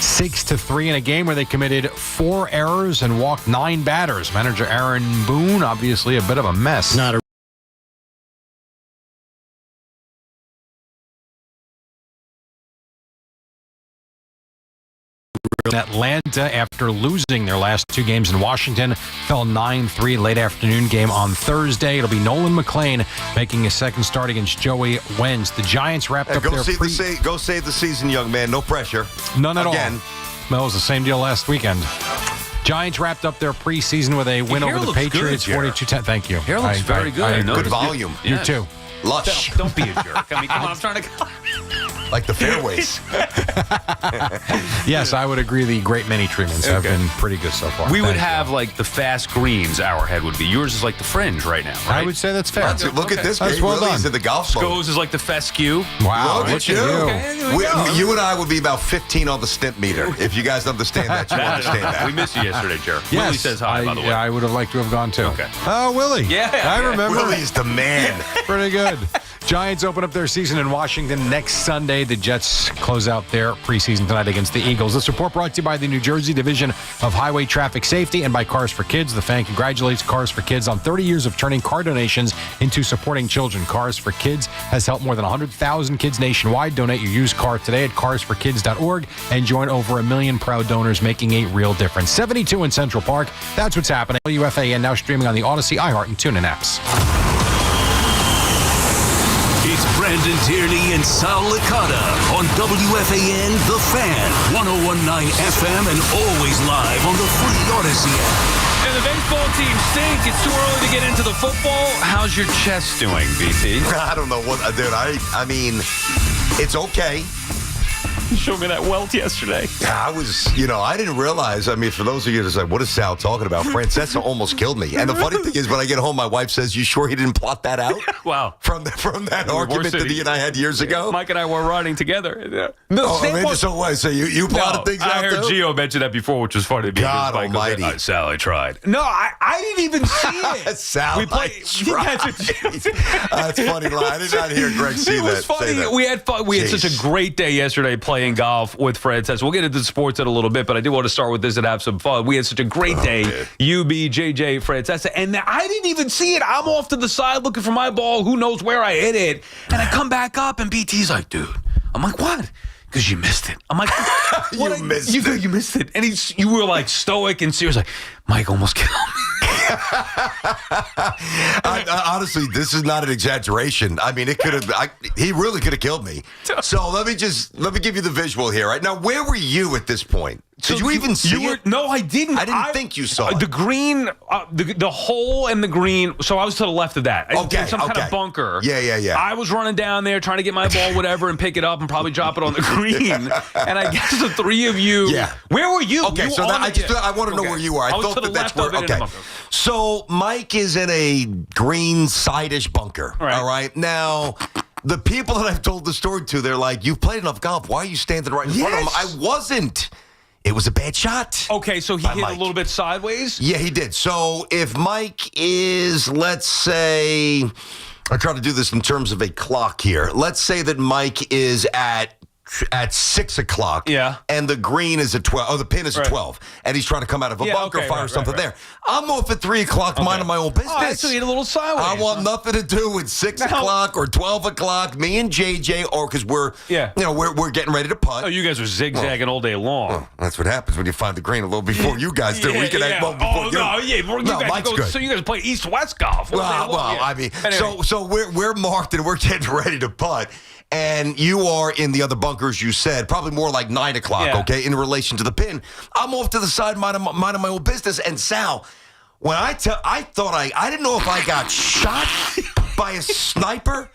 6-3 in a game where they committed 4 errors and walked 9 batters. Manager Aaron Boone, obviously a bit of a mess. Not a Atlanta, after losing their last 2 games in Washington, fell 9-3 late afternoon game on Thursday. It'll be Nolan McLean making his second start against Joey Wentz. The Giants wrapped up their Go save the season, young man. No pressure. None at Again. all. That was the same deal last weekend. Giants wrapped up their preseason with a win over the Patriots, 42-10. Thank you. Hair looks very good. Good volume. You too. Lush. Don't be a jerk. I mean, come on, I'm trying to... Like the fairways. Yes, I would agree. The great mini treatments have been pretty good so far. We would Thank have you. like the fast greens our head would be. Yours is like the fringe right now, right? I would say that's fair. Look at this. That's Gabe. well Really, done. he's in the golf mode. Sco's is like the fescue. Wow, Look at you. Okay, there we go. You and I would be about 15 on the stimp meter. If you guys understand that, you understand that. We missed you yesterday, Jerry. Yes, Willie says hi, by the way. Yeah, I would have liked to have gone too. Okay. Oh, Willie. Yeah, I remember. Willie's the man. Pretty good. Giants open up their season in Washington next Sunday. The Jets close out their preseason tonight against the Eagles. This report brought to you by the New Jersey Division of Highway Traffic Safety and by Cars for Kids. The Fan congratulates Cars for Kids on 30 years of turning car donations into supporting children. Cars for Kids has helped more than 100,000 kids nationwide. Donate your used car today at carsforkids.org and join over 1 million proud donors making a real difference. 72 in Central Park. That's what's happening. WFAN now streaming on the Odyssey, iHeart, and TuneIn apps. It's Brandon Tierney and Sal Licata on WFAN The Fan, 101.9 FM, and always live on the free Odyssey app. And the baseball team stink. It's too early to get into the football. How's your chest doing, BT? I don't know what, dude. I mean, it's okay. You showed me that welt yesterday. I was, I didn't realize. I mean, for those of you that's like, what is Sal talking about? Francesa almost killed me. And the funny thing is, when I get home, my wife says, "You sure he didn't plot that out?" Wow. From that argument that he and I had years ago. Mike and I were riding together. So you plotted things out I heard too? Gio mention that before, which was funny. God almighty. Sal, I tried. No, I didn't even see it. Sal, we played. That's funny line. I did not hear Greg say that. It was funny. We had fun. We had such a great day yesterday playing golf with Francesa. We'll get into sports in a little bit, but I do want to start with this and have some fun. We had such a great day. Man. UB, JJ, Francesa, and I didn't even see it. I'm off to the side looking for my ball. Who knows where I hit it? And I come back up, and BT's like, "Dude," I'm like, "What?" Because you missed it. I'm like, "What? You missed it." And you were like stoic and serious, like, "Mike almost killed me." Honestly, this is not an exaggeration. I mean, it could have. He really could have killed me. So let me give you the visual here. Right now, where were you at this point? Did you even see it? No, I didn't. I didn't think you saw it. The green, the hole and the green. So I was to the left of that. Okay, some kind of bunker. Yeah. I was running down there trying to get my ball, whatever, and pick it up and probably drop it on the green. And I guess the three of you. Yeah. Where were you? Okay, so I want to know where you are. I thought to the that's left where. of it. Okay. So Mike is in a green side-ish bunker. Right. All right. Now, the people that I've told the story to, they're like, "You've played enough golf. Why are you standing right in front of him?" I wasn't. It was a bad shot. Okay, so he hit Mike a little bit sideways? Yeah, he did. So if Mike is, let's say, I try to do this in terms of a clock here. Let's say that Mike is at 6 o'clock. Yeah. And the green is at 12. Oh, the pin is at 12. And he's trying to come out of a bunker, fire something there. I'm off at 3 o'clock, minding my own business. All right, so you hit a little sideways. I want nothing to do with 6 o'clock or 12 o'clock. Me and JJ, or because we're getting ready to putt. Oh, you guys are zigzagging all day long. Well, that's what happens when you find the green a little before you guys do. We can act before you. Mike's good. So you guys play east-west golf. I mean, anyway. so we're marked and we're getting ready to putt. And you are in the other bunkers, you said, probably more like 9 o'clock, okay, in relation to the pin. I'm off to the side, minding my own business. And Sal, when I thought I didn't know if I got shot by a sniper.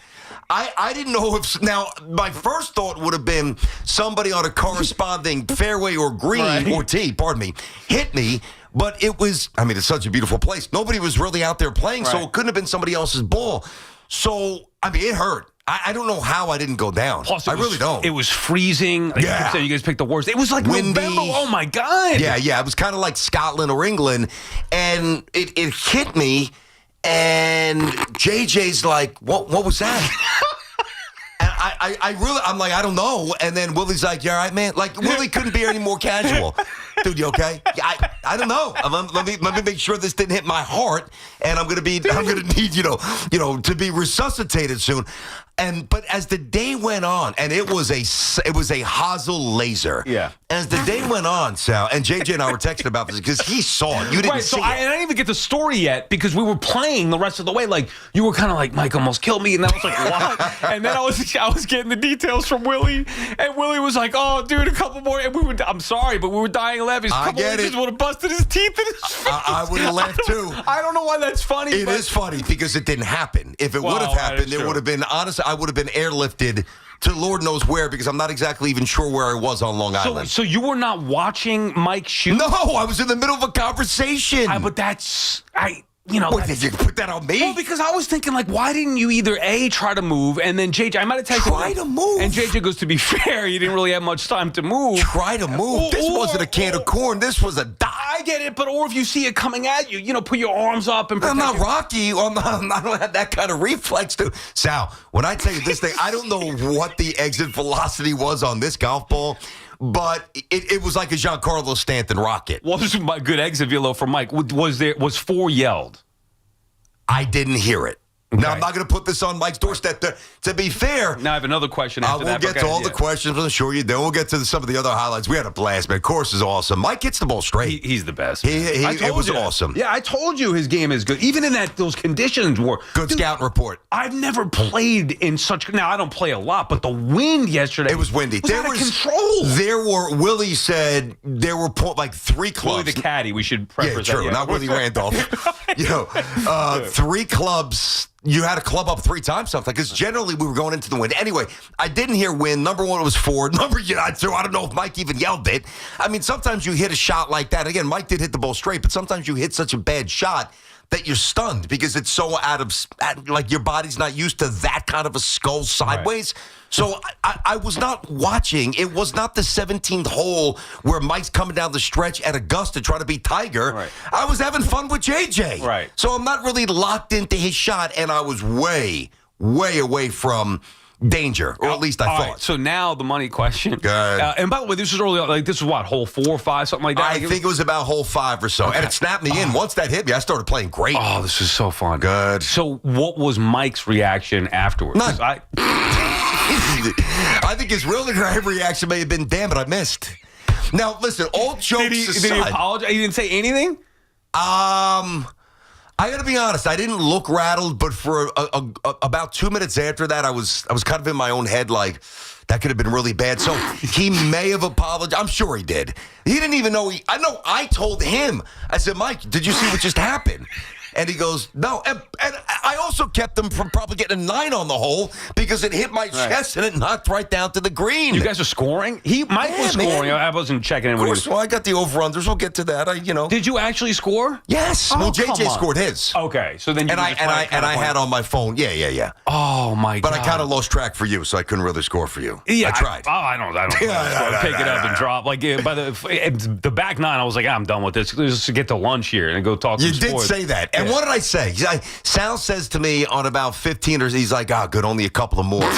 I didn't know if, now, my first thought would have been somebody on a corresponding fairway or green, or tee, pardon me, hit me. But it was, I mean, it's such a beautiful place. Nobody was really out there playing, so it couldn't have been somebody else's ball. So, I mean, it hurt. I don't know how I didn't go down. Plus, I really don't. It was freezing. Like you guys picked the worst. It was like windy. November. Oh, my God. Yeah. It was kind of like Scotland or England. And it hit me, and JJ's like, what was that? And I'm like, I don't know. And then Willie's like, you all right, man? Like, Willie couldn't be any more casual. Dude, you okay? I don't know. Let me make sure this didn't hit my heart, and I'm gonna need to be resuscitated soon. But as the day went on, and it was a Hazel laser. Yeah. As the day went on, Sal, and JJ and I were texting about this because he saw it. You didn't see it. I didn't even get the story yet because we were playing the rest of the way. Like, you were kind of like, Mike almost killed me, and I was like, what? And then I was getting the details from Willie, and Willie was like, oh, dude, a couple more, and I'm sorry, but we were dying laughing. I get it. Would have busted his teeth in his face. I would have laughed too. I don't know why that's funny. It is funny because it didn't happen. If it would have happened, it would have been, honestly, I would have been airlifted to Lord knows where because I'm not exactly even sure where I was on Long Island. So you were not watching Mike shoot? No, I was in the middle of a conversation. But that's... What, did you put that on me? Well, because I was thinking, like, why didn't you either A, try to move, and then JJ, I might have texted Try to move. And JJ goes, to be fair, you didn't really have much time to move. Try to move. This wasn't a can of corn. This was a dime. I get it, or if you see it coming at you, put your arms up and protect I'm not Rocky. I don't have that kind of reflex, dude. Sal, when I tell you this thing, I don't know what the exit velocity was on this golf ball, but it was like a Giancarlo Stanton rocket. What was my good exit velo for Mike? Was 4 yelled? I didn't hear it. Okay. Now, I'm not going to put this on Mike's doorstep. To be fair, now I have another question after that. We'll get to all the questions. I'm sure you do. We'll get to some of the other highlights. We had a blast, man. Course is awesome. Mike hits the ball straight. He's the best. It was awesome. Yeah, I told you his game is good. Even in those conditions were good. Scout report. I've never played in such. Now I don't play a lot, but the wind yesterday. It was windy. Was out of control. Willie said there were like 3 clubs. Willie the caddy. We should preface that. True. Not Willie Randolph. 3 clubs. You had to club up 3 times something because generally we were going into the wind. Anyway, I didn't hear wind. Number 1 was 4. Number 2, I don't know if Mike even yelled it. I mean, sometimes you hit a shot like that. Again, Mike did hit the ball straight, but sometimes you hit such a bad shot that you're stunned because it's so like your body's not used to that kind of a skull sideways. Right. So I was not watching. It was not the 17th hole where Mike's coming down the stretch at Augusta trying to beat Tiger. Right. I was having fun with JJ. Right. So I'm not really locked into his shot, and I was way, way away from danger, or at least I thought. Right, so now the money question. Good. And by the way, this is early. Like this is what, hole 4 or 5, something like that. I think it was about hole 5 or so, and it snapped me in. Once that hit me, I started playing great. Oh, this is so fun. Good. So, what was Mike's reaction afterwards? None. I think his real reaction may have been, "Damn it, I missed." Now, listen. All jokes aside, did he apologize? He didn't say anything. I got to be honest. I didn't look rattled, but for about 2 minutes after that, I was kind of in my own head, like that could have been really bad. So he may have apologized. I'm sure he did. He didn't even know. I told him. I said, "Mike, did you see what just happened?" And he goes, "No." And I also kept him from probably getting a 9 on the hole because it hit my chest and it knocked right down to the green. You guys are scoring? Mike was scoring. Man. I wasn't checking in. Of course, well, I got the over-unders. We'll get to that. Did you actually score? Yes. Oh, well, JJ scored his. Okay. So then I had on my phone. Yeah. Oh, my God. But I kind of lost track for you, so I couldn't really score for you. Yeah. I tried. I don't pick it up and drop. Like, by the back 9, I was like, I'm done with this. Let's just get to lunch here and go talk some sports. You did say that. And what did I say? Sal says to me on about 15, or he's like, good, only a couple of more.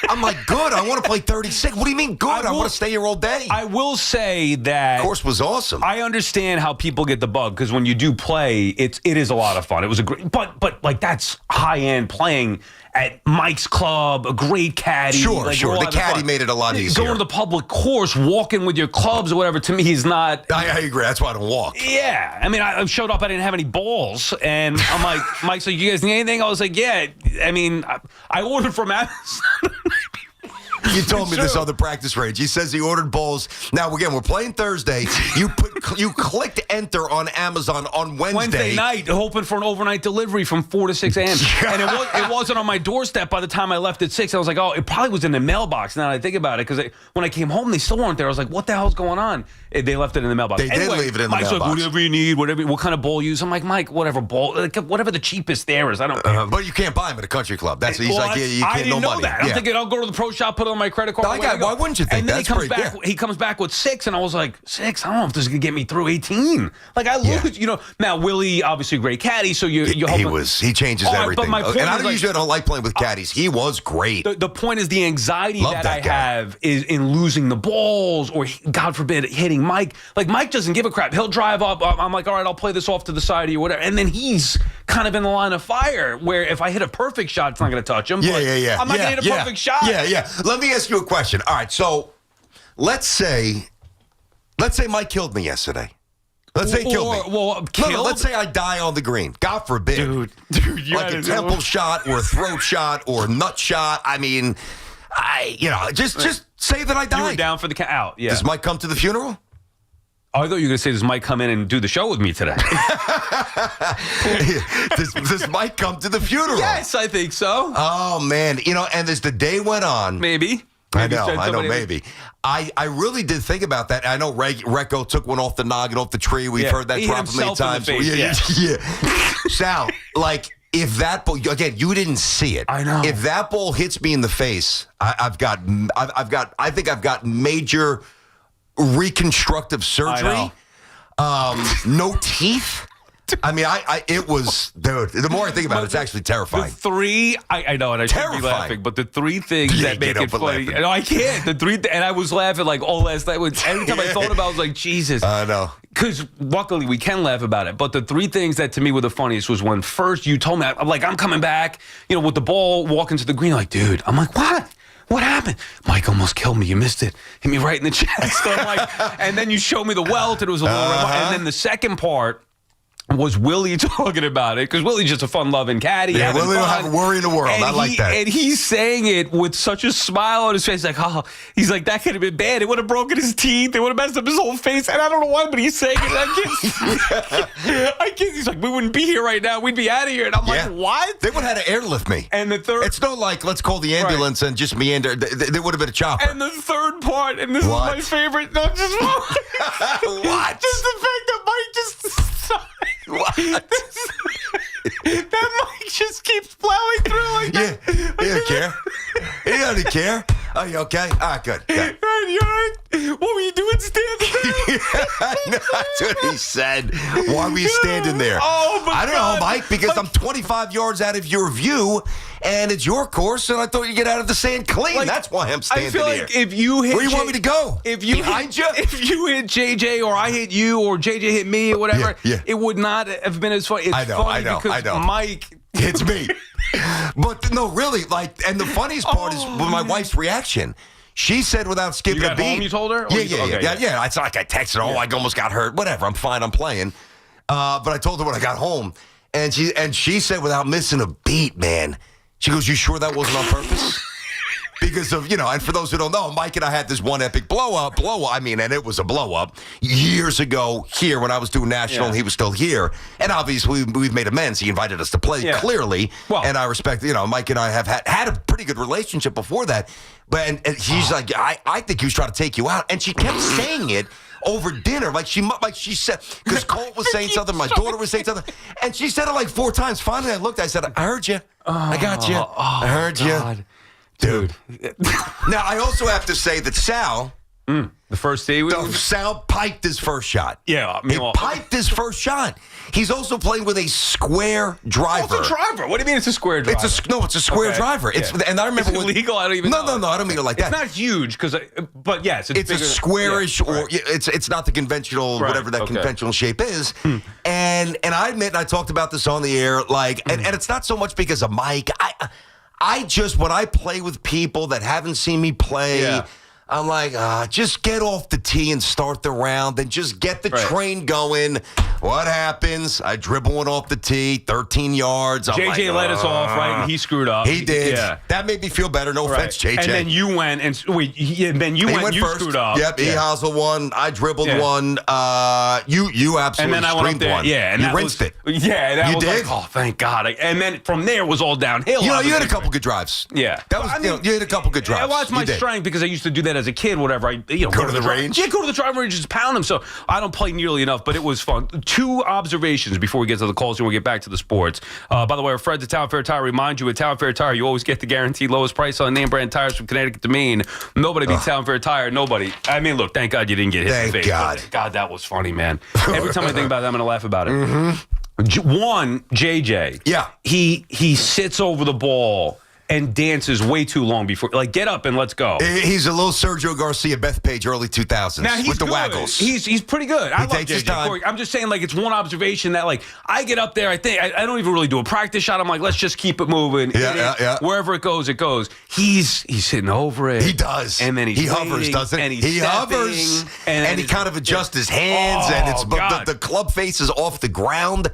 I'm like, good, I want to play 36. What do you mean good? I want to stay here all day. I will say that the course was awesome. I understand how people get the bug because when you do play, it is a lot of fun. It was a great, but like that's high end playing at Mike's club, a great caddy. Sure. The caddy made it a lot easier. Going to the public course, walking with your clubs or whatever, to me, he's not. I agree. That's why I don't walk. Yeah. I mean, I showed up, I didn't have any balls. And I'm like, Mike's like, you guys need anything? I was like, yeah. I mean, I ordered from Amazon. You told me this on the practice range. He says he ordered balls. Now, again, we're playing Thursday. You clicked enter on Amazon on Wednesday night, hoping for an overnight delivery from 4 to 6 a.m. And it wasn't on my doorstep by the time I left at 6. I was like, it probably was in the mailbox now that I think about it, because when I came home, they still weren't there. I was like, what the hell's going on? They left it in the mailbox. They did leave it in the mailbox. Mike's like, whatever you need, what kind of bowl you use. I'm like, Mike, whatever bowl, whatever the cheapest there is. I don't care. But you can't buy them at a country club. He's like, you can't, I didn't no know money. That. I'm thinking I'll go to the pro shop, put on my credit card. Why wouldn't you think? And then That's he comes back with 6, and I was like, 6? I don't know if this is gonna get me through 18. Like I lose, Now Willie, obviously a great caddy, so you he changes everything. But my point and I is, usually don't like playing with caddies. He was great. The point is the anxiety Love that that I guy. have is in losing the balls or, God forbid, hitting Mike. Like, Mike doesn't give a crap. He'll drive up. I'm like, all right, I'll play this off to the side of you, whatever. And then he's kind of in the line of fire where if I hit a perfect shot, it's not going to touch him. Yeah. I'm not going to hit a perfect shot. Yeah. Let me ask you a question. All right, so let's say Mike killed me yesterday. Let's say he killed me. Well, killed? No, let's say I die on the green. God forbid. Dude, you like a temple shot or a throat shot or a nut shot. I mean, just say that I died. You were down for the out. Yeah. Does Mike come to the funeral? Oh, I thought you were going to say, does Mike come in and do the show with me today? does Mike come to the funeral? Yes, I think so. Oh, man. And as the day went on. Maybe. I know, maybe. I really did think about that. I know Recco took one off the noggin, off the tree. We've heard that drop many times. Yeah. Sal, like, if that ball, again, you didn't see it. I know. If that ball hits me in the face, I think I've got major reconstructive surgery. No teeth. I mean, it was, dude, the more I think about it, it's actually terrifying. The 3, I know, and I shouldn't be laughing, but the 3 things that make it funny. No, I can't. The 3, and I was laughing like all last night. Every time I thought about it, I was like, Jesus. I know. Because luckily we can laugh about it. But the 3 things that to me were the funniest was when first you told me, I'm coming back, with the ball, walking to the green, like, dude, I'm like, what? What happened? Mike almost killed me. You missed it. Hit me right in the chest. I'm like, and then you showed me the welt. It was a little, and then the second part was Willie talking about it, because Willie's just a fun-loving caddy. Yeah, Willie don't have a worry in the world. I like that. And he's saying it with such a smile on his face, like, he's like, that could have been bad. It would have broken his teeth. It would have messed up his whole face. And I don't know why, but he's saying it. I can't. He's like, we wouldn't be here right now. We'd be out of here. And I'm like, what? They would have had to airlift me. And the third... It's not like, let's call the ambulance and just meander. There would have been a chopper. And the third part, and this is my favorite, not just what? Just the fact that Mike just... What? That Mike just keeps plowing through like that. Yeah, he doesn't care. He doesn't care. Are you okay? All right, good. Right, you all right? What were you doing standing there? No, that's what he said. Why were you standing there? Oh, my I don't know, Mike, because I'm 25 yards out of your view, and it's your course, and I thought you'd get out of the sand clean. That's why I'm standing here. I feel like if you hit... Where do you want me to go? Behind you? If you hit JJ, or I hit you, or JJ hit me, or whatever, it would not have been as funny. It's funny because Mike... It's me. But no, really, and the funniest part is with my wife's reaction. She said without skipping a beat. Home, you told her? Yeah. It's not like I texted her, I almost got hurt. Whatever, I'm fine, I'm playing. But I told her when I got home, and she said without missing a beat, man, she goes, you sure that wasn't on purpose? Because of, and for those who don't know, Mike and I had this one epic blow-up, and it was a blow-up years ago here when I was doing national and he was still here. And obviously, we've made amends. He invited us to play, clearly. Well, and I respect, Mike and I have had a pretty good relationship before that. But and he's like, I think he was trying to take you out. And she kept saying it over dinner. Like she said, because Colt was saying something, my daughter was saying something. And she said it like 4 times. Finally, I looked, I said, I heard you. I got you. I heard you. Dude. Now, I also have to say that Sal... The first day Sal piped his first shot. Yeah. He piped his first shot. He's also playing with a square driver. What's a driver? What do you mean it's a square driver? It's a square driver. And I remember... Is it legal? I don't even know. No, I don't mean it like that. It's not huge, but yes, it's a squarish, or it's not the conventional, whatever that conventional shape is. And I admit, and I talked about this on the air, and it's not so much because of Mike. I just, when I play with people that haven't seen me play, I'm like, just get off the tee and start the round and just get the train going. What happens? I dribble one off the tee, 13 yards. JJ let us off, right? And he screwed up. He did. Yeah. That made me feel better. No offense, JJ. And then you went and you first. Screwed up. Yep, he hosel one. I dribbled one. You absolutely and then I went up there, one. Yeah, and you rinsed it. Yeah, that you was did. Like, oh, thank God. And then from there was all downhill. You had a couple good drives. Yeah, that was. You had a couple good drives. Well, that's my strength because I used to do that as a kid, whatever, I go to the range. Yeah, go to the driving range and just pound them. So I don't play nearly enough, but it was fun. 2 observations before we get to the calls and we get back to the sports. By the way, our friends at Town Fair Tire remind you, at Town Fair Tire, you always get the guaranteed lowest price on name brand tires from Connecticut to Maine. Nobody beats Town Fair Tire. Nobody. I mean, look, thank God you didn't get hit in the face. Thank God. God, that was funny, man. Every time I think about that, I'm going to laugh about it. One, JJ. Yeah. He sits over the ball and dances way too long before. Like, get up and let's go. He's a little Sergio Garcia, Beth Page, early 2000s. Now, he's with the good. waggles. He's pretty good. I love takes his JJ. time. Corey, I'm just saying, like, it's one observation that, like, I get up there, I think, I don't even really do a practice shot. I'm like, let's just keep it moving. Yeah. Wherever it goes, it goes. He's sitting over it. He does. And then he hovers, doesn't he? And He hovers. And he kind of adjusts his hands, and it's the club face is off the ground.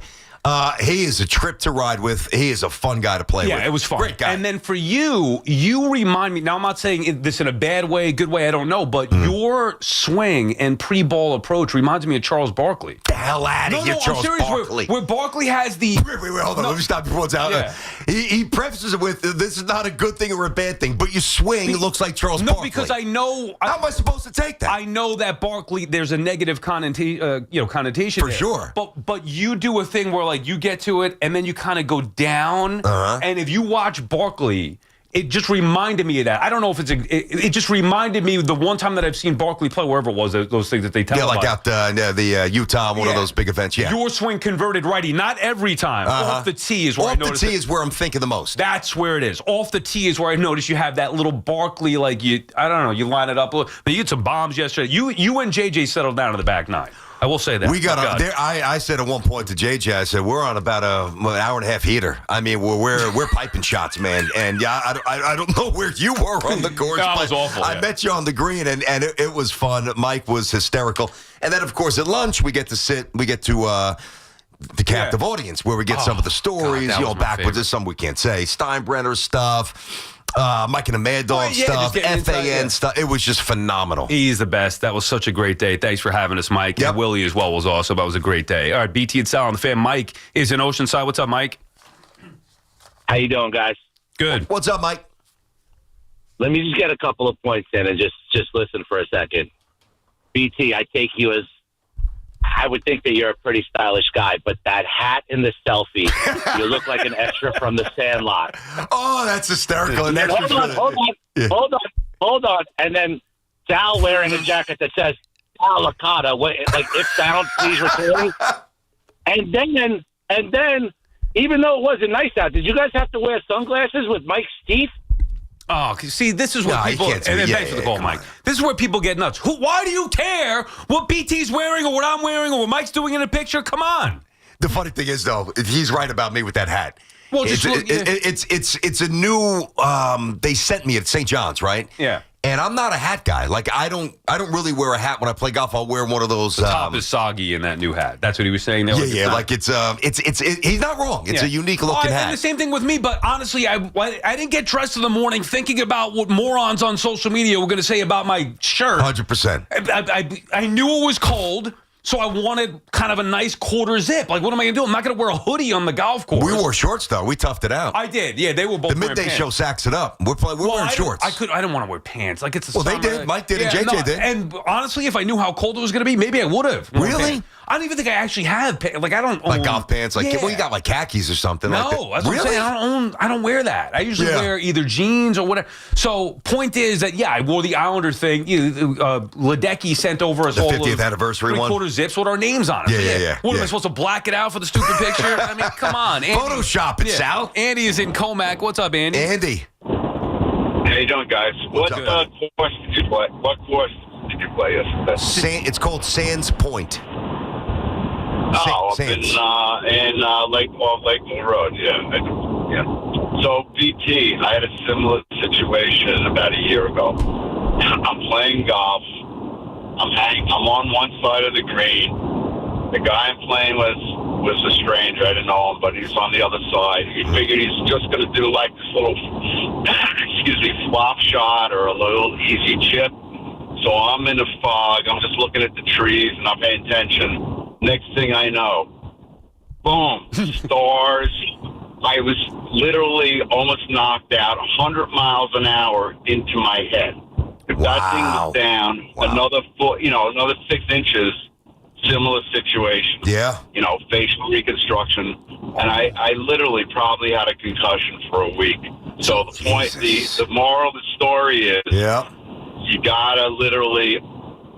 He is a trip to ride with. He is a fun guy to play with. Yeah, it was fun. Great guy. And then for you remind me, now I'm not saying this in a bad way, good way, I don't know, but your swing and pre-ball approach reminds me of Charles Barkley. The hell out of here, Charles I'm serious, Barkley. Where Barkley has the... Wait, hold on. Let me stop before it's out. Yeah. He prefaces it with, this is not a good thing or a bad thing, but you swing, it looks like Charles Barkley. No, because I know... How am I supposed to take that? I know that Barkley, there's a negative connotation For there. sure. But you do a thing where, like, you get to it, and then you kind of go down. And if you watch Barkley, it just reminded me of that. I don't know if it just reminded me of the one time that I've seen Barkley play, wherever it was, those things that they tell Yeah, like out the Utah, one of those big events. Yeah. Your swing converted righty, not every time. Off the tee is where I noticed. Off the tee is where I'm thinking the most. That's where it is. Off the tee is where I noticed you have that little Barkley, like you line it up. But you had some bombs yesterday. You and JJ settled down in the back 9. I will say that. We got there. I said at one point to JJ, I said, we're on about an hour and a half heater. I mean, we're piping shots, man. And yeah, I don't know where you were on the course. That was awful. I met you on the green, and it was fun. Mike was hysterical. And then, of course, at lunch, we get to the captive audience where we get some of the stories, backwards. There's some we can't say. Steinbrenner stuff. Mike and the Mad Dog stuff, FAN stuff. It was just phenomenal. He's the best. That was such a great day. Thanks for having us, Mike. Yep. And Willie as well was awesome. That was a great day. All right, BT and Sal on the Fan. Mike is in Oceanside. What's up, Mike? How you doing, guys? Good. What's up, Mike? Let me just get a couple of points in and just listen for a second. BT, I take you as, I would think that you're a pretty stylish guy, but that hat in the selfie, you look like an extra from The Sandlot. Oh, that's hysterical. And Hold on. And then Sal wearing a jacket that says Sal Licata, like if down, please return. And then, even though it wasn't nice out, did you guys have to wear sunglasses with Mike's teeth? Oh, see, this is what people. And then thanks for the call, Mike. This is where people get nuts. Why do you care what BT's wearing or what I'm wearing or what Mike's doing in a picture? Come on. The funny thing is, though, he's right about me with that hat. Well, it's a new. They sent me at St. John's, right? Yeah. And I'm not a hat guy. Like I don't really wear a hat when I play golf. I'll wear one of those. The top is soggy in that new hat. That's what he was saying there. Like it's he's not wrong. It's a unique looking hat. And the same thing with me. But honestly, I didn't get dressed in the morning thinking about what morons on social media were going to say about my shirt. 100%. I knew it was cold. So I wanted kind of a nice quarter zip. Like, what am I going to do? I'm not going to wear a hoodie on the golf course. We wore shorts, though. We toughed it out. I did. Yeah, they were both the midday wearing show pants. sacks it up. We're wearing shorts. I didn't want to wear pants. Like, it's the summer. They did. Mike did and JJ did. And honestly, if I knew how cold it was going to be, maybe I would have. Really? I don't even think I actually have pants. Like, I don't own... Like golf pants? Like, well, you got like khakis or something like that. No, that's what I'm saying. I don't wear that. I usually wear either jeans or whatever. So, point is that, I wore the Islander thing. Ledecky sent over us the all 50th anniversary one. Three-quarter zips with our names on it. Yeah. What, am I supposed to black it out for the stupid picture? I mean, come on. Andy, Photoshop it, Sal. Andy is in Comac. What's up, Andy? Andy. How you doing, guys? What course did you play? What course did you play yesterday? It's called Sands Point. Up in Lakeland Road. Yeah. So BT, I had a similar situation about a year ago. I'm playing golf. I'm on one side of the green. The guy I'm playing was a stranger. I didn't know him, but he's on the other side. He figured he's just going to do like this little, flop shot or a little easy chip. So I'm in the fog. I'm just looking at the trees and I'm paying attention. Next thing I know, boom, stars. I was literally almost knocked out 100 miles an hour into my head. If that thing was down another foot, another 6 inches, similar situation. Yeah. Facial reconstruction. And I literally probably had a concussion for a week. So the point, the moral of the story is you got to literally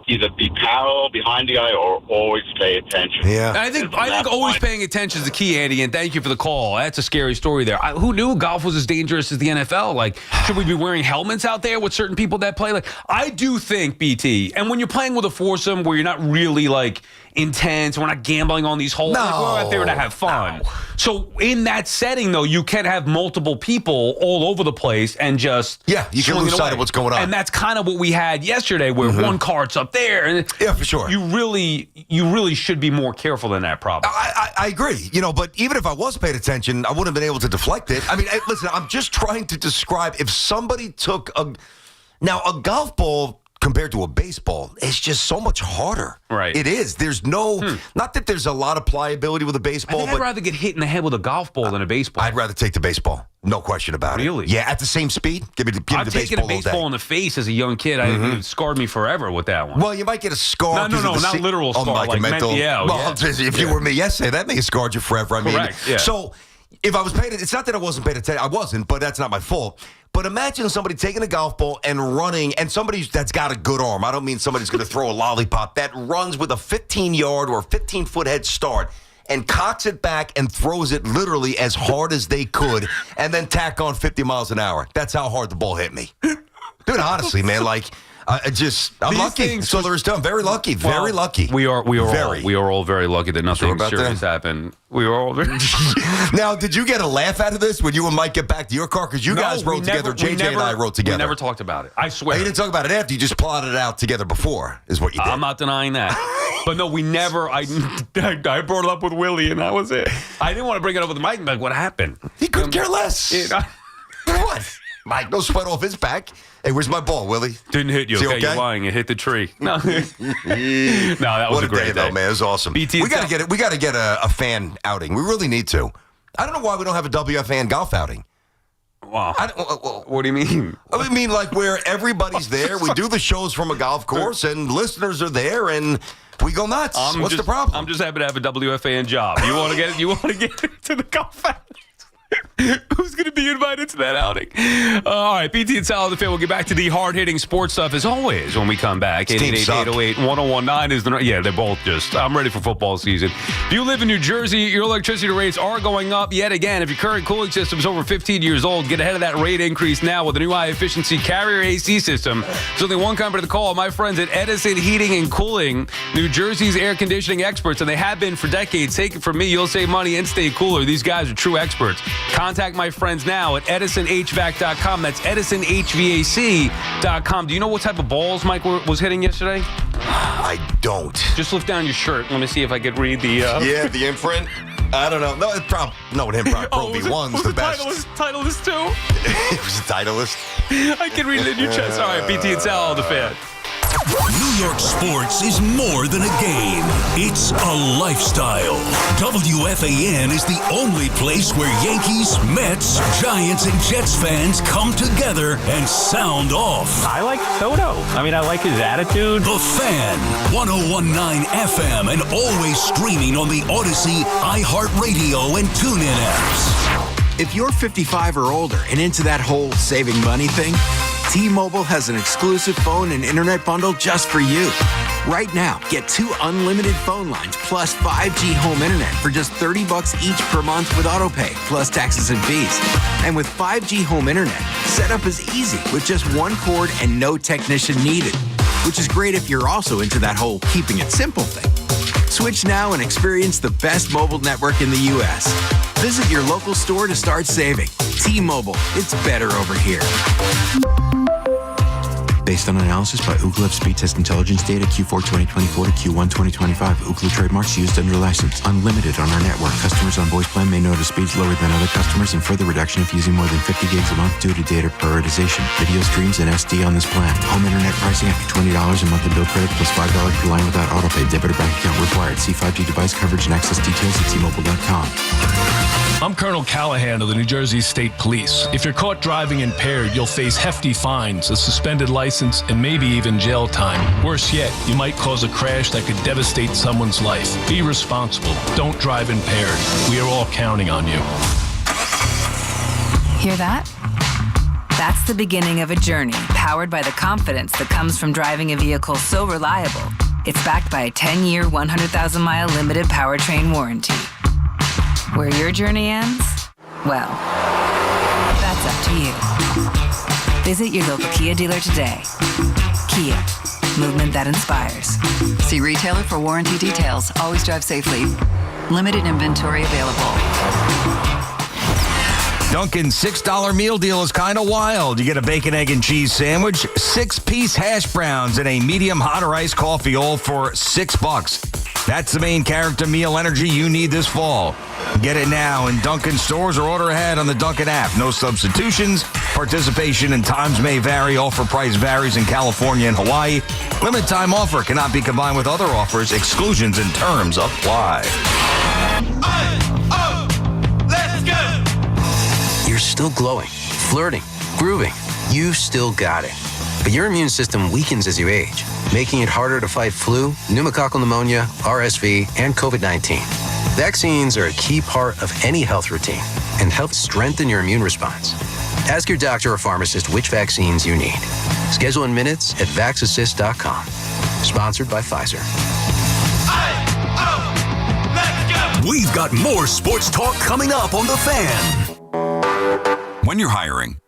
either be parallel behind the guy or always pay attention. Yeah. I think always paying attention is the key, Andy, and thank you for the call. That's a scary story there. Who knew golf was as dangerous as the NFL? Like, should we be wearing helmets out there with certain people that play? Like, I do think, BT, and when you're playing with a foursome where you're not really, like, intense, we're not gambling on these holes. Like, we're out there to have fun. No. So in that setting, though, you can have multiple people all over the place and just you can lose sight of what's going on. And that's kind of what we had yesterday, where one card's up there. And for sure. You really should be more careful than that, probably. I agree. But even if I was paying attention, I wouldn't have been able to deflect it. I mean, listen, I'm just trying to describe if somebody took a golf ball compared to a baseball, it's just so much harder. Right. It is. There's not that there's a lot of pliability with a baseball. I'd rather get hit in the head with a golf ball than a baseball. I'd rather take the baseball. No question about it. Really? Yeah, at the same speed. Give me the baseball. I've taken a baseball in the face as a young kid. It scarred me forever with that one. Well, you might get a scar. No, not literal scar. Like a mental. If you were me yesterday, that may have scarred you forever. I mean, correct. Yeah. So if I was paying it's not that I wasn't paying attention. I wasn't, but that's not my fault. But imagine somebody taking a golf ball and running, and somebody that's got a good arm. I don't mean somebody's going to throw a lollipop. That runs with a 15-yard or 15-foot head start and cocks it back and throws it literally as hard as they could and then tack on 50 miles an hour. That's how hard the ball hit me. Dude, honestly, man, like... I'm lucky. That's all there is to it. I'm very lucky. Very lucky. We are all very lucky that nothing serious happened. We are all very. Now, did you get a laugh out of this when you and Mike get back to your car? Because you guys rode together. JJ and I rode together. We never talked about it. I swear. You didn't talk about it after. You just plotted it out together before, is what you did. I'm not denying that. But no, we never. I brought it up with Willie, and that was it. I didn't want to bring it up with Mike. Like, what happened? He couldn't care less. What? Mike, no sweat off his back. Hey, where's my ball, Willie? Didn't hit you. Okay, you're lying. It hit the tree. No, that was a great day, though, man. It was awesome. We got to get it. We got to get a fan outing. We really need to. I don't know why we don't have a WFAN golf outing. Wow. What do you mean? I mean, like where everybo's there. We do the shows from a golf course, and listeners are there, and we go nuts. What's the problem? I'm just happy to have a WFAN job. You want to get to the golf outing? Who's going to be invited to that outing? All right, BT and Sal, the fan. We'll get back to the hard-hitting sports stuff as always when we come back. 888-808-1019 is the... Yeah, they're both just... I'm ready for football season. If you live in New Jersey, your electricity rates are going up yet again. If your current cooling system is over 15 years old, get ahead of that rate increase now with a new high-efficiency Carrier AC system. There's only one company to call. My friends at Edison Heating and Cooling, New Jersey's air conditioning experts, and they have been for decades. Take it from me, you'll save money and stay cooler. These guys are true experts. Contact my friends now at edisonhvac.com. That's edisonhvac.com. Do you know what type of balls Mike was hitting yesterday? I don't. Just lift down your shirt. Let me see if I could read the... Yeah, the imprint. I don't know. No, it's probably... No, with him, probably Pro V1's the best. Titleist too? It was a Titleist. I can read it in your chest. All right, BT and Sal, the fan. New York sports is more than a game. It's a lifestyle. WFAN is the only place where Yankees, Mets, Giants, and Jets fans come together and sound off. I like Soto. I like his attitude. The Fan, 101.9 FM, and always streaming on the Odyssey, iHeartRadio, and TuneIn apps. If you're 55 or older and into that whole saving money thing, T-Mobile has an exclusive phone and internet bundle just for you. Right now, get 2 unlimited phone lines plus 5G home internet for just $30 each per month with autopay, plus taxes and fees. And with 5G home internet, setup is easy with just one cord and no technician needed, which is great if you're also into that whole keeping it simple thing. Switch now and experience the best mobile network in the U.S. Visit your local store to start saving. T-Mobile, it's better over here. Based on analysis by Ookla of Speed Test Intelligence data Q4 2024 to Q1 2025. Ookla trademarks used under license. Unlimited on our network. Customers on voice plan may notice speeds lower than other customers and further reduction if using more than 50 gigs a month due to data prioritization. Video streams and SD on this plan. Home internet pricing after $20 a month in bill credit plus $5 per line without autopay. Debit or bank account required. See 5G device coverage and access details at T-Mobile.com. I'm Colonel Callahan of the New Jersey State Police. If you're caught driving impaired, you'll face hefty fines, a suspended license, and maybe even jail time. Worse yet, you might cause a crash that could devastate someone's life. Be responsible. Don't drive impaired. We are all counting on you. Hear that? That's the beginning of a journey powered by the confidence that comes from driving a vehicle so reliable. It's backed by a 10-year, 100,000-mile limited powertrain warranty. Where your journey ends? Well, that's up to you. Visit your local Kia dealer today. Kia, movement that inspires. See retailer for warranty details. Always drive safely. Limited inventory available. Dunkin's $6 meal deal is kind of wild. You get a bacon, egg, and cheese sandwich, 6-piece hash browns, and a medium hot or iced coffee, all for $6. That's the main character meal energy you need this fall. Get it now in Dunkin' stores or order ahead on the Dunkin' app. No substitutions. Participation and times may vary. Offer price varies in California and Hawaii. Limited time offer cannot be combined with other offers. Exclusions and terms apply. Let's go! You're still glowing, flirting, grooving. You still got it. But your immune system weakens as you age, making it harder to fight flu, pneumococcal pneumonia, RSV, and COVID-19. Vaccines are a key part of any health routine and help strengthen your immune response. Ask your doctor or pharmacist which vaccines you need. Schedule in minutes at vaxassist.com. Sponsored by Pfizer. We've got more sports talk coming up on The Fan. When you're hiring,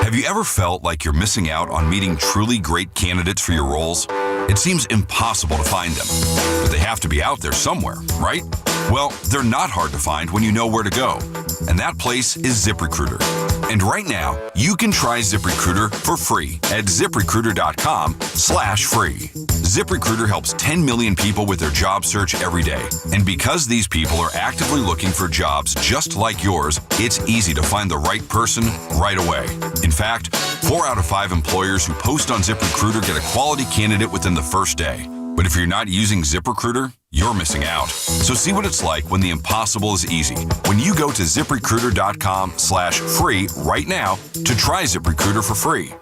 have you ever felt like you're missing out on meeting truly great candidates for your roles? It seems impossible to find them, but they have to be out there somewhere, right? Well, they're not hard to find when you know where to go, and that place is ZipRecruiter. And right now, you can try ZipRecruiter for free at ZipRecruiter.com/free. ZipRecruiter helps 10 million people with their job search every day. And because these people are actively looking for jobs just like yours, it's easy to find the right person right away. In fact, 4 out of 5 employers who post on ZipRecruiter get a quality candidate within the first day. But if you're not using ZipRecruiter, you're missing out. So see what it's like when the impossible is easy. When you go to ZipRecruiter.com/free right now to try ZipRecruiter for free.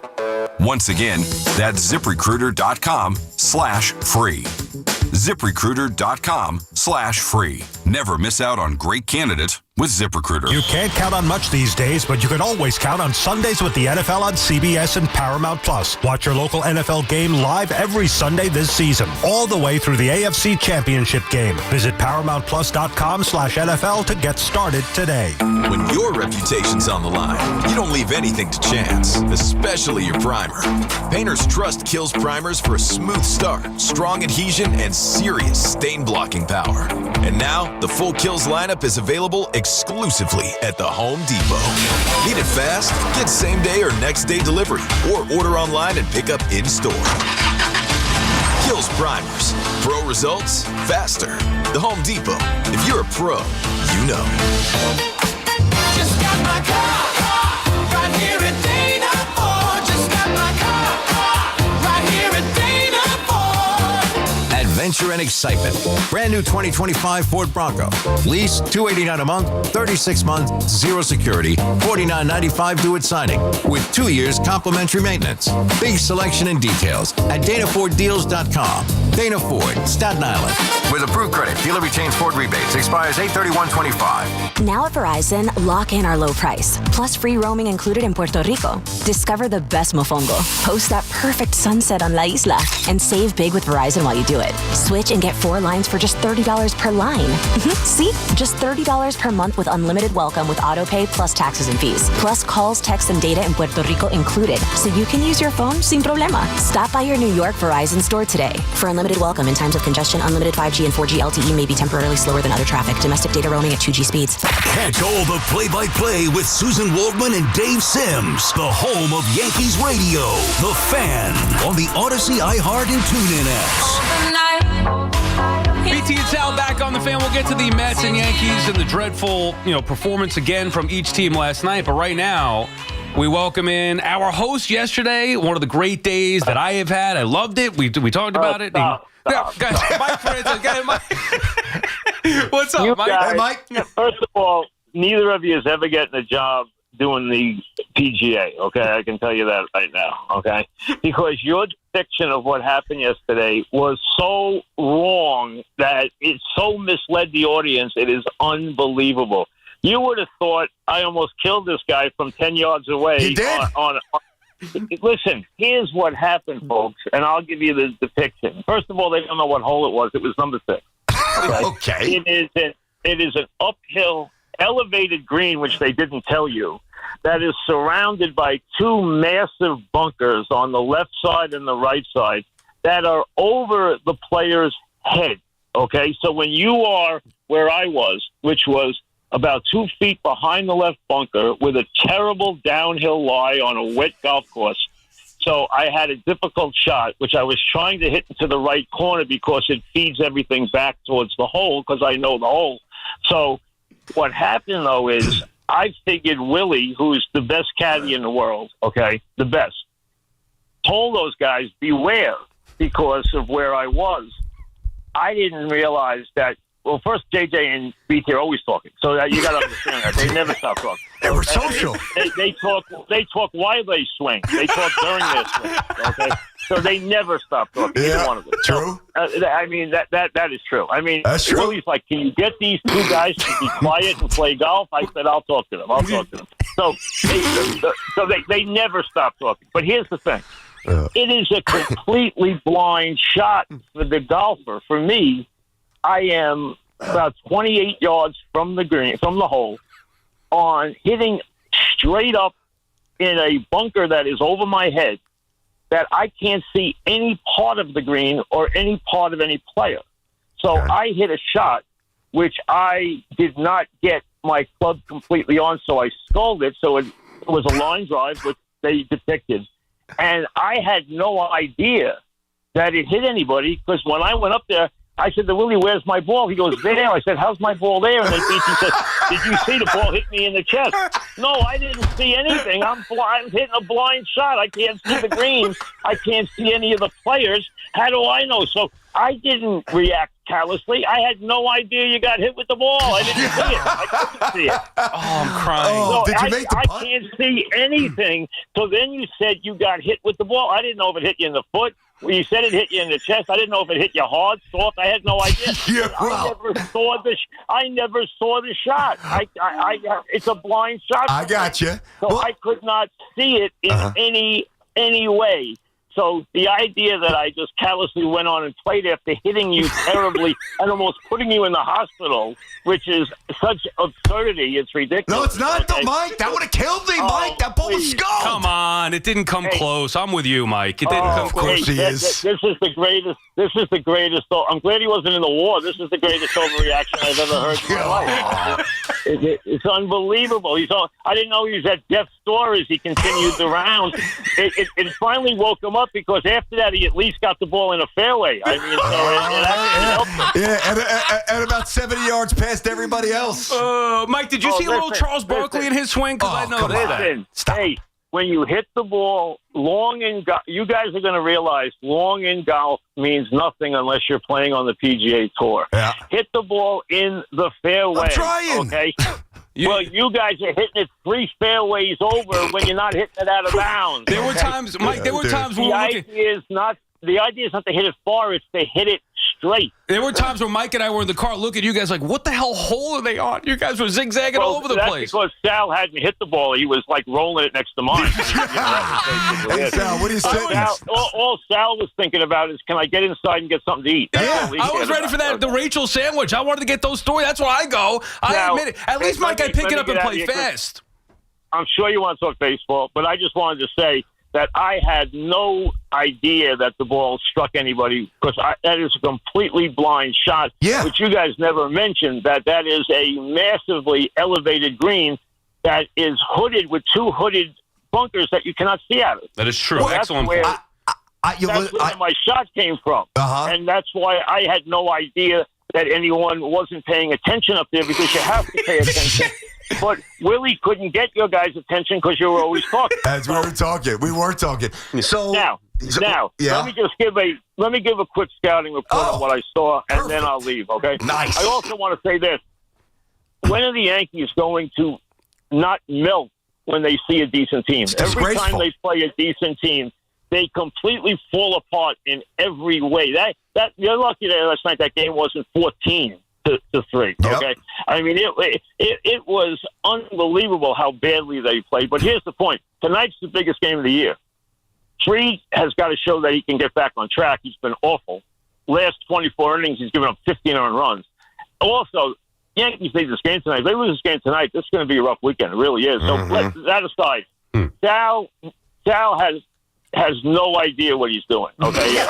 Once again, that's ZipRecruiter.com/free. ZipRecruiter.com/free. Never miss out on great candidates with ZipRecruiter. You can't count on much these days, but you can always count on Sundays with the NFL on CBS and Paramount Plus. Watch your local NFL game live every Sunday this season, all the way through the AFC Championship game. Visit ParamountPlus.com/NFL to get started today. When your reputation's on the line, you don't leave anything to chance, especially your primer. Painters trust Kills primers for a smooth start, strong adhesion, and serious stain-blocking power. And now, the full Kills lineup is available exclusively at the Home Depot. Need it fast? Get same-day or next-day delivery, or order online and pick up in-store. Kills primers. Pro results faster. The Home Depot. If you're a pro, you know. Just got my car right here at Dana Ford. Just got my car right here at Dana Ford. Adventure and excitement. Brand new 2025 Ford Bronco. Lease $289 a month, 36 months, zero security, $49.95 due at signing, with 2 years complimentary maintenance. Big selection and details at DanaFordDeals.com. Dana Ford, Staten Island. With approved credit, dealer retains Ford rebates. Expires 8/31/25. Now at Verizon, lock in our low price, plus free roaming included in Puerto Rico. Discover the best mofongo, host that perfect sunset on La Isla, and save big with Verizon while you do it. Switch and get 4 lines for just $30 per line. See? Just $30 per month with unlimited welcome with autopay plus taxes and fees. Plus calls, text, and data in Puerto Rico included, so you can use your phone sin problema. Stop by your New York Verizon store today. For unlimited welcome in times of congestion, unlimited 5G and 4G LTE may be temporarily slower than other traffic. Domestic data roaming at 2G speeds. Catch all the play-by-play with Susan Waldman and Dave Sims. The home of Yankees radio. The Fan on the Odyssey, iHeart, and TuneIn apps. BT and Sal back on The Fan. We'll get to the Mets and Yankees and the dreadful, performance again from each team last night. But right now, we welcome in our host yesterday. One of the great days that I have had. I loved it. We talked about it. Stop. Guys, Mike Francesa. What's up, Mike? Hey, Mike. First of all, neither of you is ever getting a job doing the PGA, okay? I can tell you that right now, okay? Because your depiction of what happened yesterday was so wrong that it so misled the audience. It is unbelievable. You would have thought I almost killed this guy from 10 yards away. He did? Listen, here's what happened, folks, and I'll give you the depiction. First of all, they don't know what hole it was. It was number 6. Okay. It is an uphill, elevated green, which they didn't tell you, that is surrounded by 2 massive bunkers on the left side and the right side that are over the player's head, okay? So when you are where I was, which was about 2 feet behind the left bunker with a terrible downhill lie on a wet golf course. So I had a difficult shot, which I was trying to hit into the right corner because it feeds everything back towards the hole because I know the hole. So what happened, though, is I figured Willie, who's the best caddy in the world, okay, the best, told those guys, beware because of where I was. I didn't realize that. Well, first, JJ and BT are always talking, so you got to understand that they never stop talking. They were social. They talk while they swing. They talk during their swing. Okay, so they never stop talking. Yeah, either one of them. true. So, I mean that is true. I mean, that's true. Willie's like, can you get these 2 guys to be quiet and play golf? I said, I'll talk to them. So they never stop talking. But here's the thing. It is a completely blind shot for the golfer. For me, I am about 28 yards from the green, from the hole, on hitting straight up in a bunker that is over my head that I can't see any part of the green or any part of any player. So I hit a shot which I did not get my club completely on, so I sculled it. So it was a line drive, which they depicted. And I had no idea that it hit anybody because when I went up there, I said to Willie, where's my ball? He goes, there. I said, how's my ball there? And then BT said, did you see the ball hit me in the chest? No, I didn't see anything. I'm hitting a blind shot. I can't see the green. I can't see any of the players. How do I know? So I didn't react callously. I had no idea you got hit with the ball. I didn't see it. I couldn't see it. Oh, I'm crying. So did you make the putt? I can't see anything. So then you said you got hit with the ball. I didn't know if it hit you in the foot. Well, you said it hit you in the chest. I didn't know if it hit you hard, soft. I had no idea. Yeah, I never saw the shot. It's a blind shot. I got you. So I could not see it in any way. So the idea that I just callously went on and played after hitting you terribly and almost putting you in the hospital, which is such absurdity, it's ridiculous. No, it's not, though, Mike. That would have killed me, Mike. That ball was skulled. Come on. It didn't come close. I'm with you, Mike. It didn't come close. Of course he is. This is the greatest. This is the greatest. I'm glad he wasn't in the war. This is the greatest overreaction I've ever heard in my life. It's unbelievable. I didn't know he was at death's door as he continued the round. It finally woke him up because after that he at least got the ball in a fairway. I mean, so it actually helped him. And about 70 yards past everybody else. Mike, did you see little Charles Barkley in his swing? Because I know that. Hey, when you hit the ball long in golf, you guys are going to realize long in golf means nothing unless you're playing on the PGA Tour. Yeah. Hit the ball in the fairway. I'm trying. Okay. Well, you guys are hitting it 3 fairways over when you're not hitting it out of bounds. There were times, Mike. There were times when the idea is not to hit it far; it's to hit it straight. There were times where Mike and I were in the car looking at you guys like, what the hell hole are they on? You guys were zigzagging all over the place. Because Sal hadn't hit the ball. He was like rolling it next to mine. Hey, Sal, what do you say? All Sal was thinking about is, can I get inside and get something to eat? Yeah, I was ready for that, the Rachel sandwich. I wanted to get those stories. That's where I go. I admit it. At least, Mike, I pick it up and play fast. I'm sure you want to talk baseball, but I just wanted to say that I had no idea that the ball struck anybody because that is a completely blind shot. Yeah. But you guys never mentioned that is a massively elevated green that is hooded with 2 hooded bunkers that you cannot see out of. That is true. So Excellent point. That's where my shot came from. And that's why I had no idea that anyone wasn't paying attention up there because you have to pay attention. But Willie couldn't get your guys' attention because you were always talking. As we were talking. We were talking. So now, Now, let me give a quick scouting report on what I saw, and then I'll leave. Okay. Nice. I also want to say this: when are the Yankees going to not melt when they see a decent team? Every time they play a decent team, they completely fall apart in every way. That you're lucky that last night that game wasn't 14-3. Okay, I mean it was unbelievable how badly they played. But here's the point: tonight's the biggest game of the year. Fried has got to show that he can get back on track. He's been awful. Last 24 innings, he's given up 15 earned runs. Also, Yankees need this game tonight. If they lose this game tonight, this is going to be a rough weekend. It really is. So let that aside, Sal has no idea what he's doing. Okay, yeah,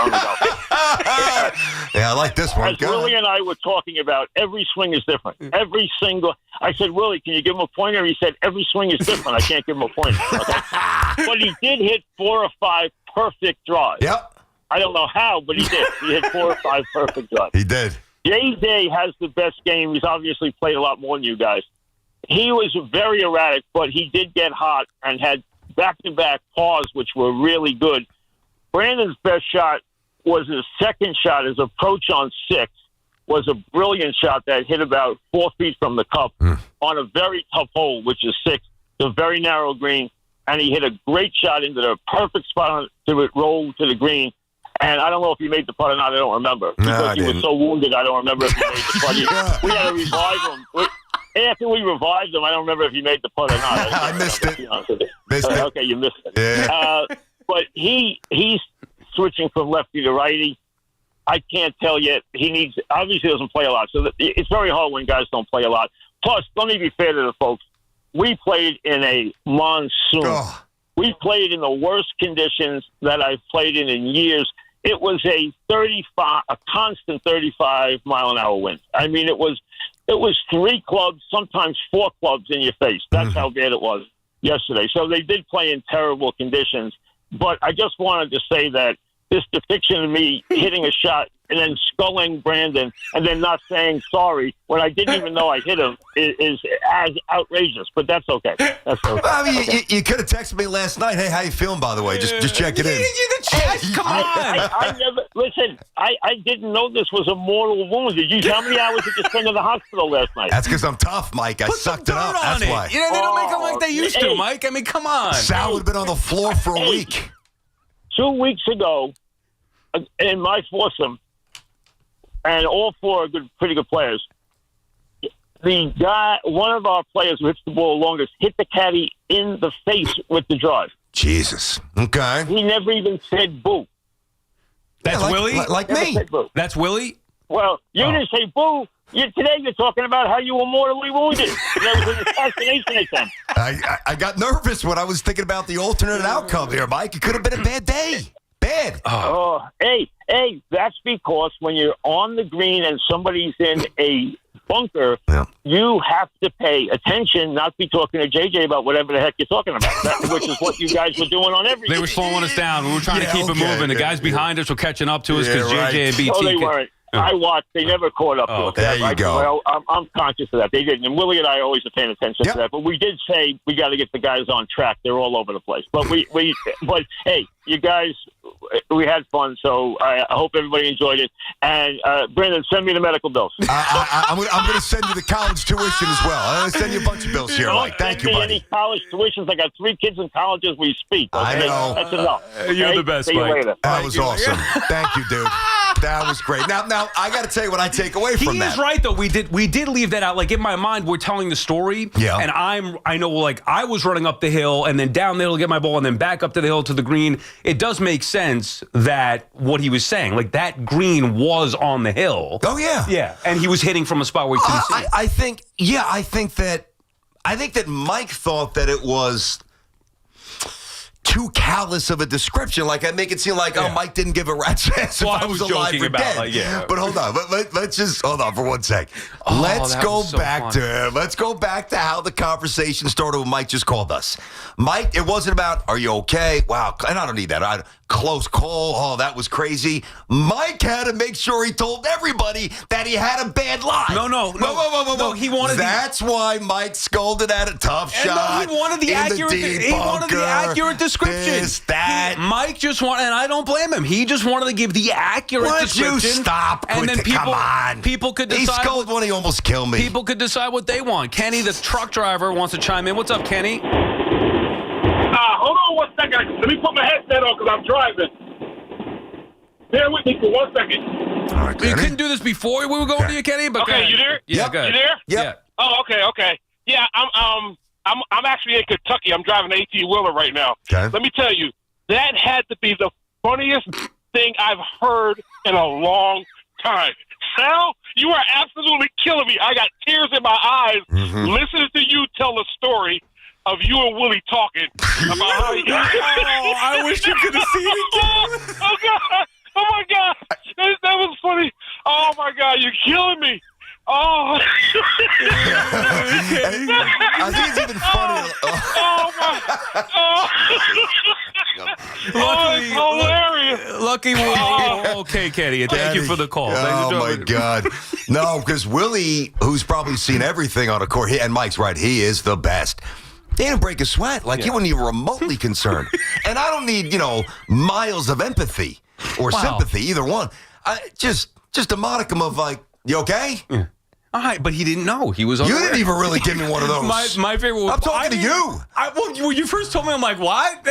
I like this one. As Willie and I were talking about, every swing is different. Every single. I said, Willie, can you give him a pointer? He said, every swing is different. I can't give him a pointer. Okay? But he did hit 4 or 5 perfect drives. Yep. I don't know how, but he did. He hit 4 or 5 perfect drives. He did. JJ has the best game. He's obviously played a lot more than you guys. He was very erratic, but he did get hot and had back-to-back pars, which were really good. Brandon's best shot was his second shot. His approach on 6 was a brilliant shot that hit about 4 feet from the cup on a very tough hole, which is 6, a very narrow green, and he hit a great shot into the perfect spot to it roll to the green. And I don't know if he made the putt or not. I don't remember. Because he was so wounded, I don't remember if he made the putt. We had to revive him. After we revived him, I don't remember if he made the putt or not. I missed it. Okay, you missed it. Yeah. But he's switching from lefty to righty. I can't tell yet. Obviously doesn't play a lot. So it's very hard when guys don't play a lot. Plus, let me be fair to the folks. We played in a monsoon. Oh. We played in the worst conditions that I've played in years. It was a constant 35-mile-an-hour wind. I mean, it was 3 clubs, sometimes 4 clubs in your face. That's how bad it was yesterday. So they did play in terrible conditions. But I just wanted to say that this depiction of me hitting a shot and then sculling Brandon and then not saying sorry when I didn't even know I hit him is as outrageous. But that's okay. That's okay. I mean, you could have texted me last night. Hey, how you feeling, by the way? Just check it in. Come on. I never listen. I didn't know this was a mortal wound. How many hours did you spend in the hospital last night? That's because I'm tough, Mike. I sucked it up. That's why. You know, they don't make them like they used to, Mike. I mean, come on. Sal would have been on the floor for a week. 2 weeks ago, in my foursome, and all 4 are pretty good players. The guy, one of our players who hits the ball longest, hit the caddy in the face with the drive. Jesus. Okay. He never even said boo. That's Willie? Like me. That's Willie? Well, you didn't say boo. Today you're talking about how you were mortally wounded. There was an assassination attempt. I got nervous when I was thinking about the alternate outcome here, Mike. It could have been a bad day. Bad. Hey, that's because when you're on the green and somebody's in a bunker, you have to pay attention, not be talking to JJ about whatever the heck you're talking about, which is what you guys were doing on everything. They were slowing us down. We were trying to keep it moving. The guys behind us were catching up to us because JJ and BT. Oh, they weren't. I watched. They never caught up to us. There you go. I'm conscious of that. They didn't. And Willie and I always are paying attention to that. But we did say we got to get the guys on track. They're all over the place. But but hey, you guys, we had fun. So I hope everybody enjoyed it. And Brandon, send me the medical bills. I'm going to send you the college tuition as well. I'm going to send you a bunch of bills here, Mike. Thank you, buddy. Any college tuitions? I got 3 kids in college as we speak. Okay? I know. That's enough. You're the best, See Mike. you later. That was awesome. Thank you, dude. That was great. Now I got to tell you what I take away from that. He is right though. We did leave that out. Like in my mind, we're telling the story. Yeah. And I know like I was running up the hill and then down the hill to get my ball and then back up to the hill to the green. It does make sense that what he was saying, like that green was on the hill. Oh yeah. Yeah. And he was hitting from a spot where he couldn't see. I think that Mike thought that it was too callous of a description. Like I make it seem like, Mike didn't give a rat's ass if I was alive or dead. But hold on, let's just hold on for 1 sec. Let's go back to how the conversation started when Mike just called us. Mike, it wasn't about, are you okay? Wow, and I don't need that. close call. Oh, that was crazy. Mike had to make sure he told everybody that he had a bad lie. No, he wanted. That's why Mike scolded at a tough shot. No, he wanted the accurate. He wanted the accurate description. This, that. Mike just wanted, and I don't blame him. He just wanted to give the accurate description. Would you stop? And then come on. People could decide. He scolded when he almost killed me. People could decide what they want. Kenny, the truck driver, wants to chime in. What's up, Kenny? Hold on 1 second. Let me put my headset on because I'm driving. Bear with me for 1 second. All right, you couldn't do this before we were going to you, Kenny. But okay, you there? Yeah, go ahead. You there? Yep. Yeah. Oh, okay. Yeah, I'm actually in Kentucky. I'm driving an 18-wheeler right now. Okay. Let me tell you, that had to be the funniest thing I've heard in a long time. Sal, you are absolutely killing me. I got tears in my eyes listening to you tell a story of you and Willie talking about how you... I wish you could have seen it again. Oh, God. Oh, my God. That was funny. Oh, my God. You're killing me. Oh. I think it's even funnier. Oh, my. Luckily, hilarious. Lucky okay, Kenny. Thank you for the call. Oh, my God. No, because Willie, who's probably seen everything on a court, and Mike's right, he is the best. They didn't break a sweat. Like, he wasn't even remotely concerned. And I don't need, miles of empathy or sympathy, either one. Just a modicum of, like, you okay? Yeah. All right, but he didn't know. He was on. You didn't even really give me one of those. My favorite was... I'm talking to you. When you first told me, I'm like, what?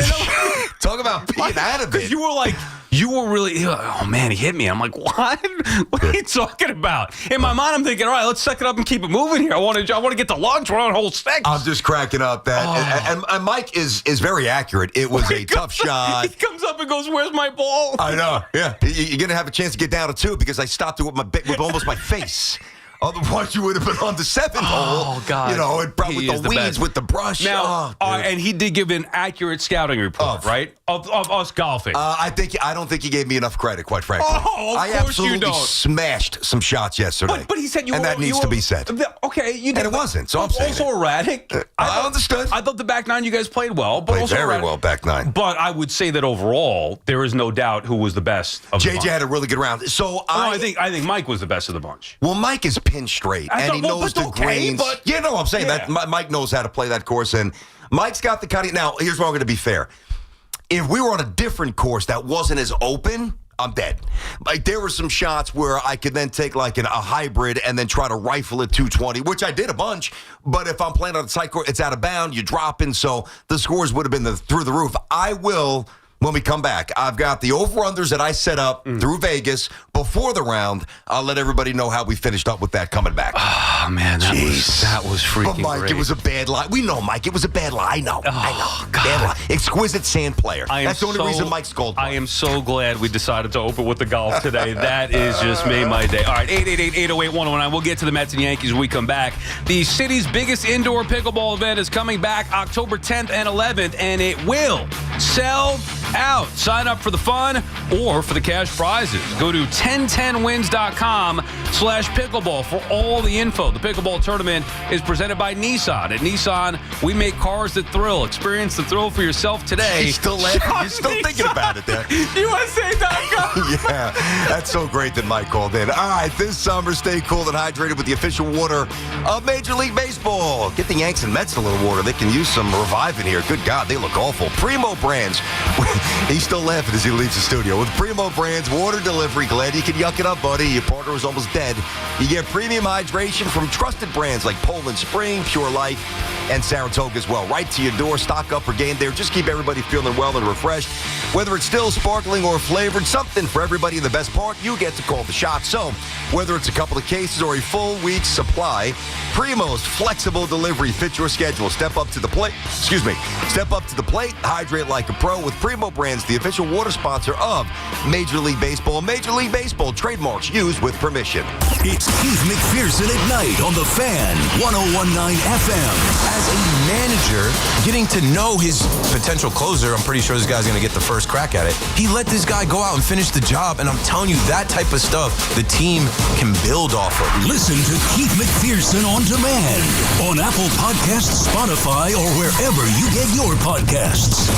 Talk about being out of it. You were really, oh, man, he hit me. I'm like, what? What are you talking about? In my mind, I'm thinking, all right, let's suck it up and keep it moving here. I want to get to lunch. We're on whole six. I'm just cracking up that. And Mike is very accurate. It was a tough shot. He comes up and goes, where's my ball? I know. Yeah. You're going to have a chance to get down to 2 because I stopped it with almost my face. Otherwise, you would have been on the 7th hole. Oh, God. And probably with the weeds, with the brush. Now, and he did give an accurate scouting report, right? Of us golfing. I don't think he gave me enough credit, quite frankly. Oh, I absolutely smashed some shots yesterday. But he said that needs to be said. Okay, you did. And it wasn't, so I'm saying also erratic. I understood. I thought the back nine you guys played well. But played also very erratic. well back nine. But I would say that overall, there is no doubt who was the best of the bunch. JJ had a really good round. So I think Mike was the best of the bunch. Well, Mike is pin straight. And he knows the greens. I'm saying that Mike knows how to play that course, and Mike's got the cutting. Now, here's where I'm going to be fair. If we were on a different course that wasn't as open, I'm dead. Like, there were some shots where I could then take like a hybrid and then try to rifle at 220, which I did a bunch. But if I'm playing on a tight course, it's out of bounds, you're dropping, so the scores would have been through the roof. I will... When we come back, I've got the over-unders that I set up through Vegas before the round. I'll let everybody know how we finished up with that coming back. Oh, man, that was freaking But, Mike, great. It was a bad lie. We know, Mike, it was a bad lie. I know. God. Bad lie. Exquisite sand player. That's the only reason Mike's gold. I am so glad we decided to open with the golf today. That is just made my day. All right, 888-808-1019. We'll get to the Mets and Yankees when we come back. The city's biggest indoor pickleball event is coming back October 10th and 11th, and it will sell out. Sign up for the fun or for the cash prizes. Go to 1010wins.com/pickleball for all the info. The pickleball tournament is presented by Nissan. At Nissan, we make cars that thrill. Experience the thrill for yourself today. He's still laughing. You're still thinking about it there. USA.com. Yeah, that's so great that Mike called in. All right, this summer, stay cool and hydrated with the official water of Major League Baseball. Get the Yanks and Mets a little water. They can use some reviving here. Good God, they look awful. Primo Brands. He's still laughing as he leaves the studio. With Primo Brands water delivery, glad you can yuck it up, buddy. Your partner was almost dead. You get premium hydration from trusted brands like Poland Spring, Pure Life, and Saratoga as well. Right to your door. Stock up for game day. Just keep everybody feeling well and refreshed. Whether it's still sparkling or flavored, something for everybody. In the best part, you get to call the shots. So, whether it's a couple of cases or a full week's supply, Primo's flexible delivery fits your schedule. Step up to the plate. Step up to the plate. Hydrate like a pro with Primo Brands, the official water sponsor of Major League Baseball. Major League Baseball trademarks used with permission. It's Keith McPherson at night on the Fan 101.9 FM. As a manager, getting to know his potential closer, I'm pretty sure this guy's going to get the first crack at it. He let this guy go out and finish the job, and I'm telling you, that type of stuff the team can build off of. Listen to Keith McPherson on demand on Apple Podcasts, Spotify, or wherever you get your podcasts.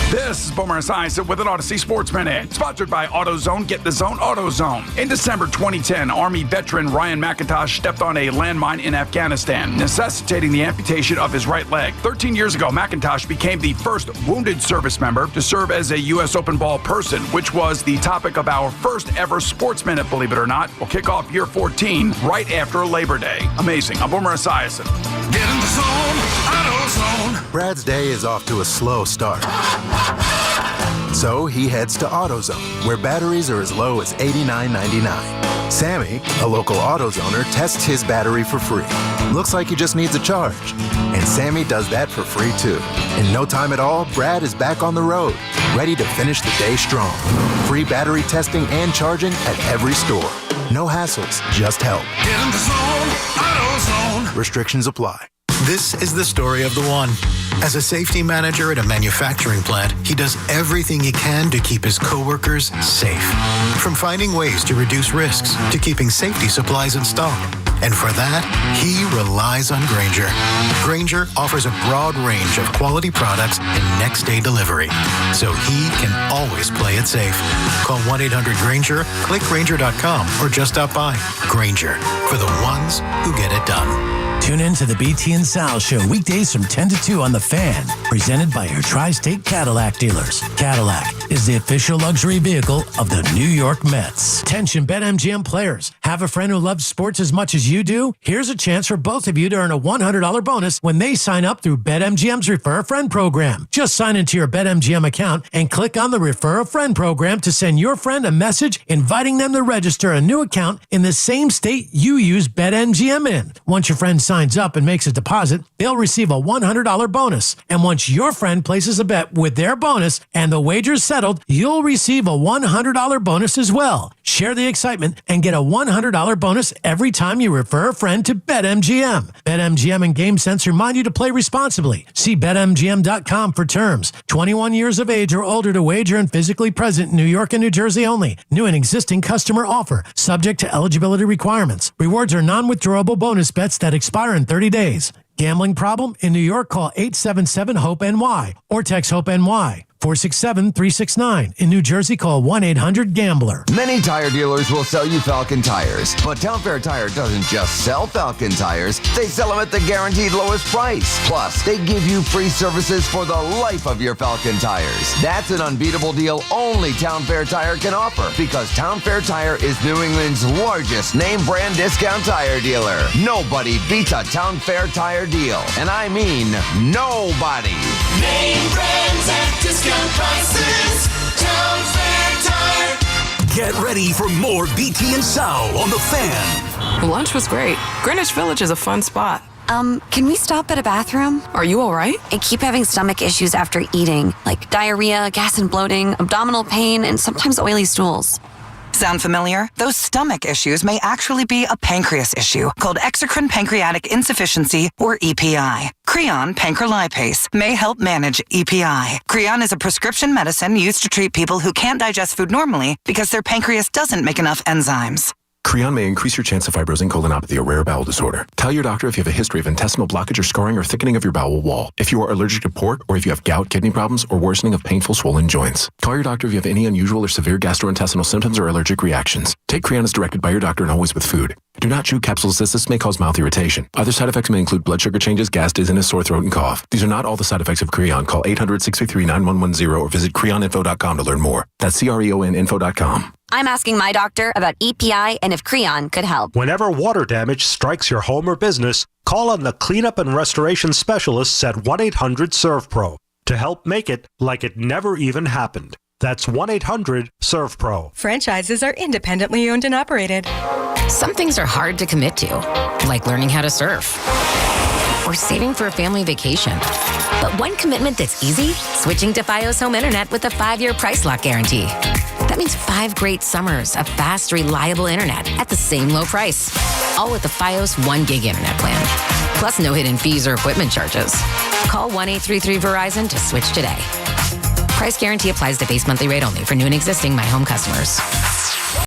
This is Boomer Esiason with an Odyssey Sports Minute, sponsored by AutoZone. Get the zone, AutoZone. In December 2010, Army veteran Ryan McIntosh stepped on a landmine in Afghanistan, necessitating the amputation of his right leg. 13 years ago, McIntosh became the first wounded service member to serve as a U.S. open ball person, which was the topic of our first ever Sports Minute, believe it or not. We'll kick off year 14 right after Labor Day. Amazing. I'm Boomer Esiason. Get in the zone, AutoZone. Brad's day is off to a slow start. So he heads to AutoZone, where batteries are as low as $89.99. Sammy, a local AutoZoner, tests his battery for free. Looks like he just needs a charge. And Sammy does that for free too. In no time at all, Brad is back on the road, ready to finish the day strong. Free battery testing and charging at every store. No hassles, just help. Get in the zone, AutoZone. Restrictions apply. This is the story of the one. As a safety manager at a manufacturing plant, he does everything he can to keep his coworkers safe. From finding ways to reduce risks to keeping safety supplies in stock. And for that, he relies on Grainger. Grainger offers a broad range of quality products and next-day delivery, so he can always play it safe. Call 1-800-GRAINGER, click Grainger.com, or just stop by. Grainger, for the ones who get it done. Tune in to the BT and Sal Show weekdays from 10 to 2 on The Fan, presented by your Tri-State Cadillac dealers. Cadillac is the official luxury vehicle of the New York Mets. Attention BetMGM players. Have a friend who loves sports as much as you do? Here's a chance for both of you to earn a $100 bonus when they sign up through BetMGM's Refer a Friend program. Just sign into your BetMGM account and click on the Refer a Friend program to send your friend a message inviting them to register a new account in the same state you use BetMGM in. Once your friend signs up and makes a deposit, they'll receive a $100 bonus. And once your friend places a bet with their bonus and the wager's settled, you'll receive a $100 bonus as well. Share the excitement and get a $100 bonus every time you refer a friend to BetMGM. BetMGM and GameSense remind you to play responsibly. See BetMGM.com for terms. 21 years of age or older to wager and physically present in New York and New Jersey only. New and existing customer offer. Subject to eligibility requirements. Rewards are non-withdrawable bonus bets that expire in 30 days. Gambling problem? In New York, call 877-HOPE-NY or text HOPE-NY. 467-369. In New Jersey, call 1-800-GAMBLER. Many tire dealers will sell you Falcon tires, but Town Fair Tire doesn't just sell Falcon tires, they sell them at the guaranteed lowest price. Plus, they give you free services for the life of your Falcon tires. That's an unbeatable deal only Town Fair Tire can offer, because Town Fair Tire is New England's largest name brand discount tire dealer. Nobody beats a Town Fair Tire deal, and I mean nobody. Name brands at discount prices. Town Fair Tire. Get ready for more BT and Sal on The Fan. Lunch was great. Greenwich Village is a fun spot. Can we stop at a bathroom? Are you all right? I keep having stomach issues after eating, like diarrhea, gas and bloating, abdominal pain, and sometimes oily stools. Sound familiar? Those stomach issues may actually be a pancreas issue called exocrine pancreatic insufficiency, or EPI. Creon pancrelipase may help manage EPI. Creon is a prescription medicine used to treat people who can't digest food normally because their pancreas doesn't make enough enzymes. Creon may increase your chance of fibrosing colonopathy, a rare bowel disorder. Tell your doctor if you have a history of intestinal blockage or scarring or thickening of your bowel wall, if you are allergic to pork, or if you have gout, kidney problems, or worsening of painful swollen joints. Call your doctor if you have any unusual or severe gastrointestinal symptoms or allergic reactions. Take Creon as directed by your doctor and always with food. Do not chew capsules as this may cause mouth irritation. Other side effects may include blood sugar changes, gas, dizziness, sore throat, and cough. These are not all the side effects of Creon. Call 800-633-9110 or visit creoninfo.com to learn more. That's CREONinfo.com. I'm asking my doctor about EPI and if Creon could help. Whenever water damage strikes your home or business, call on the cleanup and restoration specialists at 1-800-SERVPRO to help make it like it never even happened. That's 1-800-SERVPRO. Franchises are independently owned and operated. Some things are hard to commit to, like learning how to surf or saving for a family vacation. But one commitment that's easy, switching to Fios Home Internet with a 5-year price lock guarantee. That means 5 great summers of fast, reliable internet at the same low price. All with the Fios 1 gig internet plan. Plus no hidden fees or equipment charges. Call 1-833-VERIZON to switch today. Price guarantee applies to base monthly rate only for new and existing My Home customers.